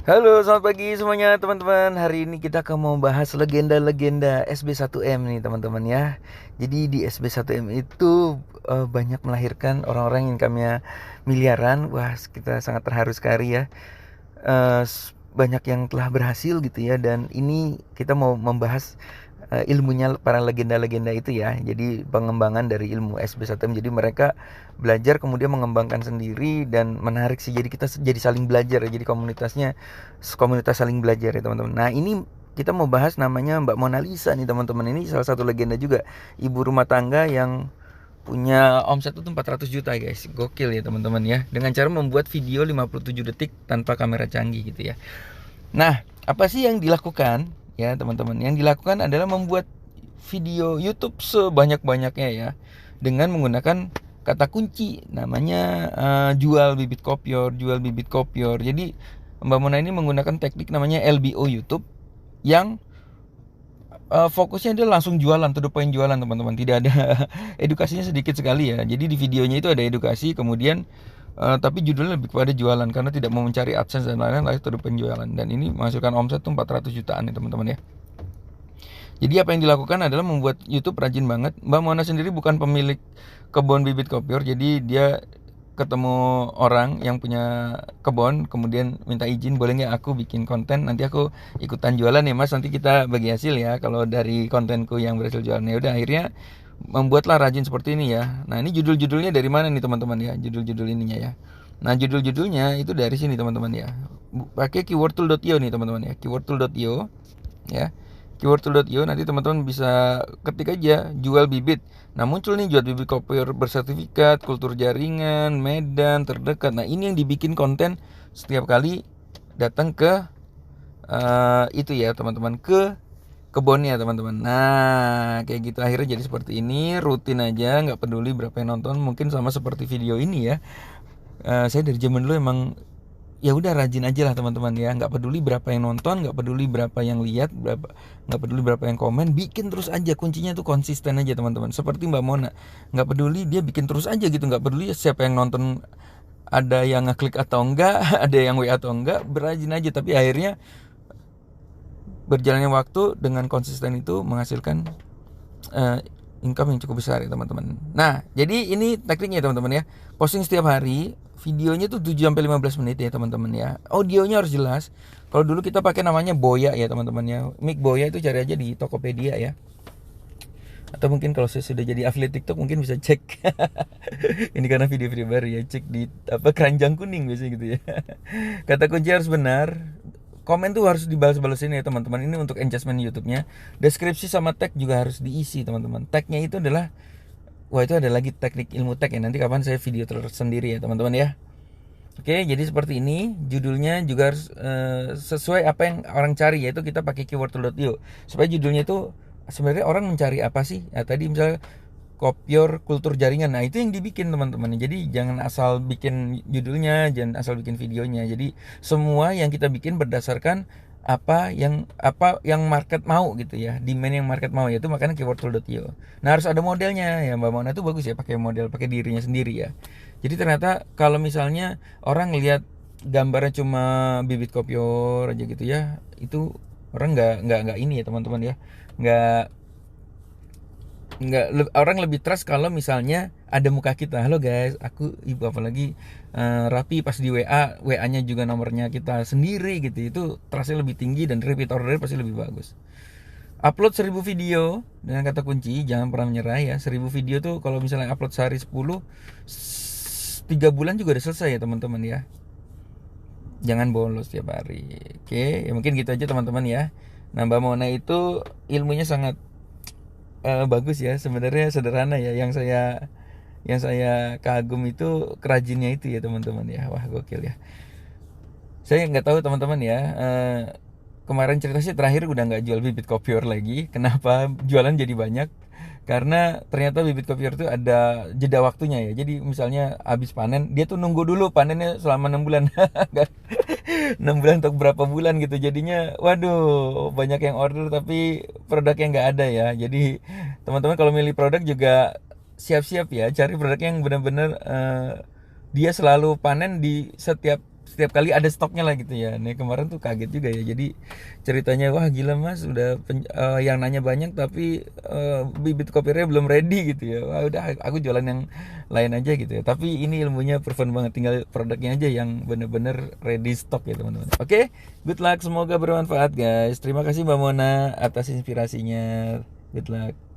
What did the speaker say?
Halo, selamat pagi semuanya teman-teman. Hari ini kita akan mau bahas legenda-legenda SB1M nih teman-teman ya. Jadi di SB1M itu banyak melahirkan orang-orang yang income-nya miliaran. Wah, kita sangat terharu sekali ya. Banyak yang telah berhasil gitu ya. Dan ini kita mau membahas ilmunya para legenda-legenda itu ya. Jadi pengembangan dari ilmu SB1M. Jadi mereka belajar kemudian mengembangkan sendiri dan menarik sih. Jadi kita jadi saling belajar ya. Jadi komunitas saling belajar ya teman-teman. Nah, ini kita mau bahas namanya Mbak Mona Lisa nih teman-teman. Ini salah satu legenda juga, ibu rumah tangga yang punya omset itu 400 juta guys. Gokil ya teman-teman ya. Dengan cara membuat video 57 detik tanpa kamera canggih gitu ya. Nah, apa sih yang dilakukan ya teman-teman? Yang dilakukan adalah membuat video YouTube sebanyak-banyaknya ya, dengan menggunakan kata kunci namanya jual bibit kopior, jual bibit kopior. Jadi Mbak Mona ini menggunakan teknik namanya LBO YouTube yang fokusnya adalah langsung jualan, to the point jualan teman-teman. Tidak ada edukasinya, sedikit sekali ya. Jadi di videonya itu ada edukasi, kemudian tapi judulnya lebih kepada jualan karena tidak mau mencari AdSense dan lain-lain, lalu to the point jualan. Dan ini menghasilkan omset tuh 400 jutaan ya teman-teman ya. Jadi apa yang dilakukan adalah membuat YouTube rajin banget. Mbak Mona sendiri bukan pemilik kebun bibit kopior, jadi dia ketemu orang yang punya kebun, kemudian minta izin, boleh nggak aku bikin konten, nanti aku ikutan jualan ya mas, nanti kita bagi hasil ya kalau dari kontenku yang berhasil jualan. Ya udah, akhirnya membuatlah rajin seperti ini ya. Nah, ini judul-judulnya dari mana nih teman-teman ya, judul-judul ininya ya. Nah, judul-judulnya itu dari sini teman-teman ya, pakai keywordtool.io nih teman-teman ya, keywordtool.io ya. Keywordtool.io, nanti teman-teman bisa ketik aja jual bibit. Nah, muncul nih jual bibit kopior bersertifikat, kultur jaringan, medan terdekat. Nah, ini yang dibikin konten setiap kali datang ke itu ya teman-teman, ke kebunnya teman-teman. Nah, kayak gitu akhirnya jadi seperti ini, rutin aja, nggak peduli berapa yang nonton. Mungkin sama seperti video ini ya. Saya dari zaman dulu emang ya udah rajin aja lah teman-teman ya, nggak peduli berapa yang nonton, nggak peduli berapa yang lihat, nggak peduli berapa yang komen, bikin terus aja. Kuncinya tuh konsisten aja teman-teman, seperti Mbak Mona, nggak peduli, dia bikin terus aja gitu, nggak peduli siapa yang nonton, ada yang ngeklik atau enggak, ada yang WA atau enggak, berajin aja. Tapi akhirnya berjalannya waktu dengan konsisten itu menghasilkan uh, income yang cukup besar ya teman-teman. Nah, jadi ini tekniknya teman-teman ya. Posting setiap hari, videonya tuh 7 sampai 15 menit ya teman-teman ya. Audionya harus jelas. Kalau dulu kita pakai namanya Boya ya teman-teman ya. Mic Boya itu cari aja di Tokopedia ya. Atau mungkin kalau saya sudah jadi affiliate TikTok mungkin bisa cek. Ini karena video-video baru ya, cek di apa, keranjang kuning biasanya gitu ya. Kata kunci harus benar. Komen tuh harus dibalas-balasin ya teman-teman. Ini untuk engagement YouTube-nya. Deskripsi sama tag juga harus diisi teman-teman. Tagnya itu adalah, wah itu ada lagi teknik ilmu tag ya. Nanti kapan saya video tersendiri ya teman-teman ya. Oke, jadi seperti ini. Judulnya juga harus sesuai apa yang orang cari, yaitu kita pakai keywordtool.io. Supaya judulnya itu sebenarnya orang mencari apa sih? Ya, tadi misalnya kopior kultur jaringan. Nah, itu yang dibikin teman-teman. Jadi jangan asal bikin judulnya, jangan asal bikin videonya. Jadi semua yang kita bikin berdasarkan apa yang market mau gitu ya, demand yang market mau, yaitu makanya keywordtool.io. Nah, harus ada modelnya ya. Mbak Mona tuh bagus ya pakai model, pakai dirinya sendiri ya. Jadi ternyata kalau misalnya orang lihat gambarnya cuma bibit kopior aja gitu ya, itu orang nggak ini ya teman-teman ya, nggak orang lebih trust kalau misalnya ada muka kita, halo guys, aku ibu, apalagi rapi pas di WA nya juga nomornya kita sendiri gitu, itu trustnya lebih tinggi dan repeat order pasti lebih bagus. Upload 1000 video dengan kata kunci, jangan pernah menyerah ya. 1000 video tuh kalau misalnya upload sehari 10, 3 bulan juga udah selesai ya teman-teman ya. Jangan bolos tiap hari. Oke, ya mungkin gitu aja teman-teman ya. Nah, Mbak Mona itu ilmunya sangat bagus ya. Sebenarnya sederhana ya. Yang saya kagum itu kerajinnya itu ya teman-teman ya. Wah, gokil ya. Saya nggak tahu teman-teman ya. Kemarin cerita sih terakhir udah nggak jual bibit kopior lagi. Kenapa jualan jadi banyak? Karena ternyata bibit kopior itu ada jeda waktunya ya. Jadi misalnya habis panen, dia tuh nunggu dulu panennya selama 6 bulan. 6 bulan untuk berapa bulan gitu. Jadinya waduh, banyak yang order tapi produknya nggak ada ya. Jadi teman-teman kalau milih produk juga siap-siap ya, cari produk yang benar-benar dia selalu panen di setiap setiap kali ada stoknya lah gitu ya. Nih kemarin tuh kaget juga ya. Jadi ceritanya wah gila mas, udah yang nanya banyak tapi bibit kopirnya belum ready gitu ya. Wah udah aku jualan yang lain aja gitu ya. Tapi ini ilmunya proven banget, tinggal produknya aja yang bener-bener ready stock ya teman-teman. Oke, good luck, semoga bermanfaat guys. Terima kasih Mbak Mona atas inspirasinya. Good luck.